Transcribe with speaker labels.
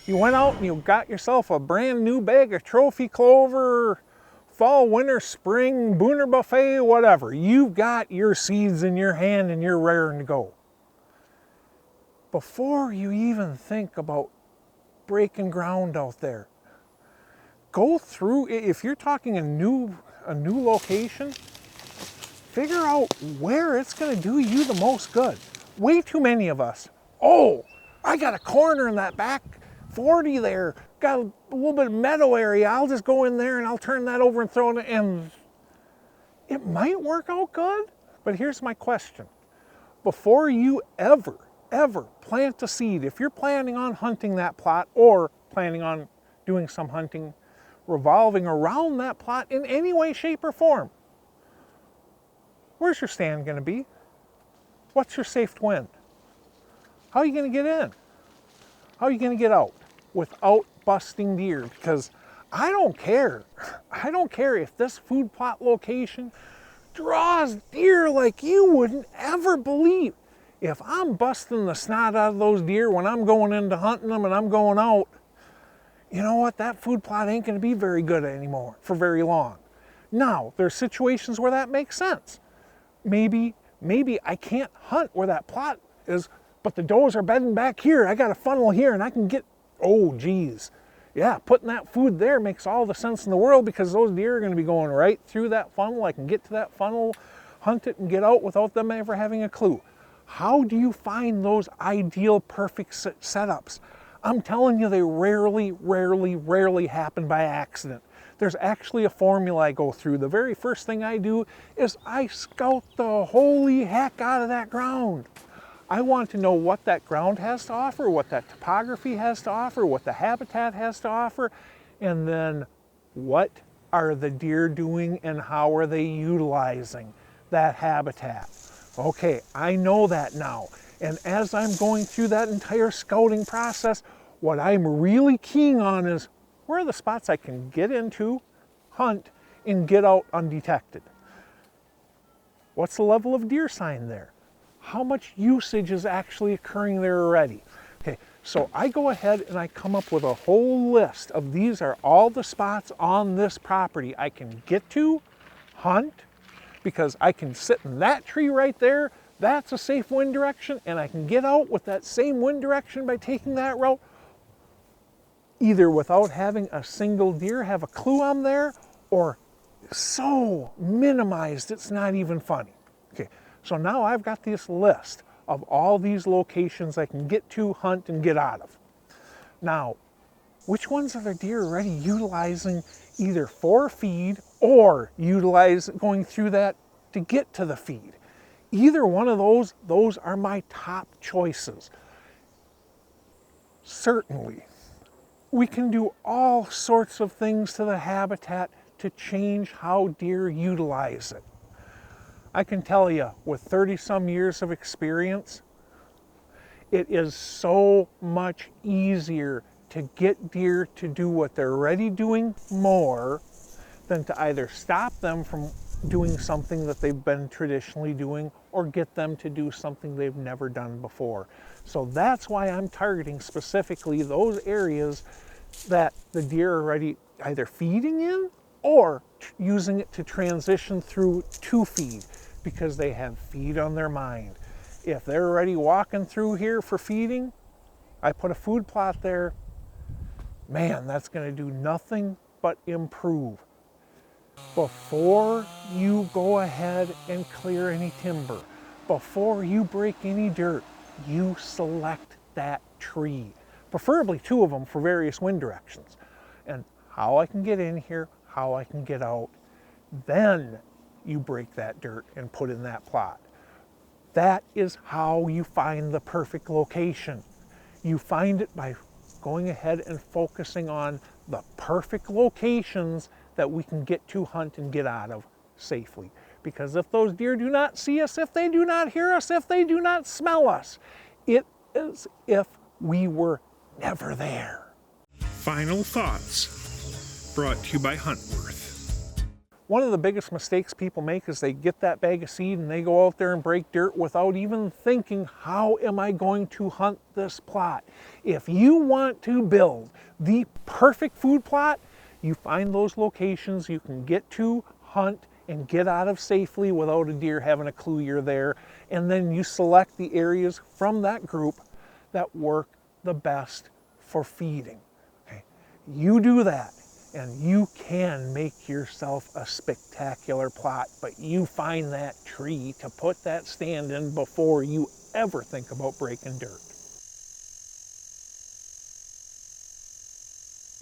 Speaker 1: You went out and you got yourself a brand new bag of trophy clover, fall, winter, spring, Booner Buffet, whatever. You've got your seeds in your hand and you're raring to go. Before you even think about breaking ground out there, go through, if you're talking a new location, figure out where it's going to do you the most good. Way too many of us, oh, I got a corner in that back 40 there, got a little bit of meadow area, I'll just go in there and I'll turn that over and throw it in, and it might work out good. But here's my question. Before you ever plant a seed, if you're planning on hunting that plot or planning on doing some hunting revolving around that plot in any way, shape, or form, where's your stand going to be? What's your safe wind? How are you going to get in? How are you going to get out without busting deer? Because I don't care if this food plot location draws deer like you wouldn't ever believe. If I'm busting the snot out of those deer when I'm going into hunting them and I'm going out, you know what? That food plot ain't going to be very good anymore for very long. Now, there's situations where that makes sense. Maybe I can't hunt where that plot is, but the does are bedding back here. I got a funnel here and I can get, oh geez. Yeah, putting that food there makes all the sense in the world because those deer are going to be going right through that funnel. I can get to that funnel, hunt it, and get out without them ever having a clue. How do you find those ideal, perfect setups? I'm telling you, they rarely happen by accident. There's actually a formula I go through. The very first thing I do is I scout the holy heck out of that ground. I want to know what that ground has to offer, what that topography has to offer, what the habitat has to offer, and then what are the deer doing and how are they utilizing that habitat. Okay, I know that now. And as I'm going through that entire scouting process, what I'm really keen on is where are the spots I can get into, hunt, and get out undetected? What's the level of deer sign there? How much usage is actually occurring there already? Okay, so I go ahead and I come up with a whole list of these are all the spots on this property I can get to, hunt, because I can sit in that tree right there, that's a safe wind direction, and I can get out with that same wind direction by taking that route, either without having a single deer have a clue I'm there, or so minimized it's not even funny. Okay, so now I've got this list of all these locations I can get to, hunt, and get out of. Now, which ones are the deer already utilizing either for feed or going through that to get to the feed? Either one of those are my top choices. Certainly, we can do all sorts of things to the habitat to change how deer utilize it. I can tell you, with 30 some years of experience, it is so much easier to get deer to do what they're already doing more than to either stop them from doing something that they've been traditionally doing or get them to do something they've never done before. So that's why I'm targeting specifically those areas that the deer are already either feeding in or using it to transition through to feed, because they have feed on their mind. If they're already walking through here for feeding, I put a food plot there, man, that's going to do nothing but improve. Before you go ahead and clear any timber, before you break any dirt, you select that tree, preferably two of them for various wind directions, and how I can get in here, how I can get out. Then you break that dirt and put in that plot. That is how you find the perfect location. You find it by going ahead and focusing on the perfect locations that we can get to, hunt, and get out of safely. Because if those deer do not see us, if they do not hear us, if they do not smell us, it is if we were never there.
Speaker 2: Final thoughts, brought to you by Huntworth.
Speaker 1: One of the biggest mistakes people make is they get that bag of seed and they go out there and break dirt without even thinking, how am I going to hunt this plot? If you want to build the perfect food plot, you find those locations you can get to, hunt, and get out of safely without a deer having a clue you're there. And then you select the areas from that group that work the best for feeding. Okay? You do that, and you can make yourself a spectacular plot, but you find that tree to put that stand in before you ever think about breaking dirt.